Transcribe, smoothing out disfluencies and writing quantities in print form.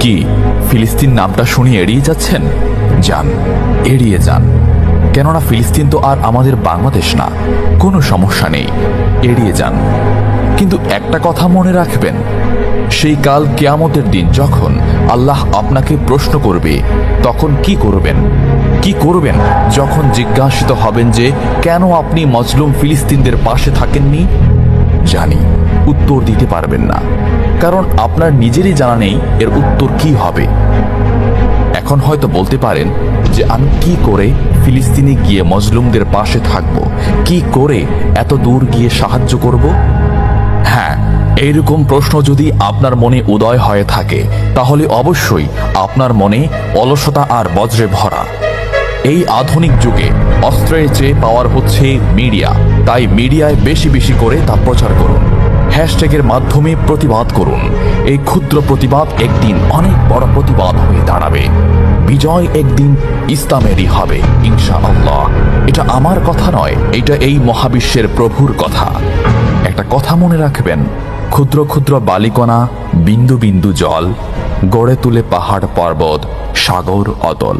কি ফিলিস্তিন নামটা শুনে এড়িয়ে যাচ্ছেন? যান, এড়িয়ে যান। কেননা ফিলিস্তিন তো আর আমাদের বাংলাদেশ না। কোনো সমস্যা নেই, এড়িয়ে যান। কিন্তু একটা কথা মনে রাখবেন, সেই কাল কিয়ামতের দিন যখন আল্লাহ আপনাকে প্রশ্ন করবে, তখন কি করবেন? কি করবেন যখন জিজ্ঞাসিত হবেন যে কেন আপনি মজলুম ফিলিস্তিনদের পাশে থাকেননি? জানি উত্তর দিতে পারবেন না, কারণ আপনার নিজেরই জানা নেই এর উত্তর কি হবে। এখন হয়তো বলতে পারেন যে আমি কি করে ফিলিস্তিনে গিয়ে মজলুমদের পাশে থাকব, কি করে এত দূর গিয়ে সাহায্য করব? হ্যাঁ, এইরকম প্রশ্ন যদি আপনার মনে উদয় হয়ে থাকে, তাহলে অবশ্যই আপনার মনে অলসতা আর বজ্রে ভরা। এই আধুনিক যুগে অস্ত্রের চেয়ে পাওয়ার হচ্ছে মিডিয়া, তাই মিডিয়ায় বেশি বেশি করে তা প্রচার করুন। হ্যাশট্যাগের মাধ্যমে প্রতিবাদ করুন। এই ক্ষুদ্র প্রতিবাদ একদিন অনেক বড় প্রতিবাদ হয়ে দাঁড়াবে। বিজয় একদিন ইসলামেরই হবে ইনশাআল্লাহ। এটা আমার কথা নয়, এটা এই মহাবিশ্বের প্রভুর কথা। একটা কথা মনে রাখবেন, ক্ষুদ্র ক্ষুদ্র বালিকণা, বিন্দু বিন্দু জল গড়ে তুলে পাহাড় পর্বত, সাগর অতল।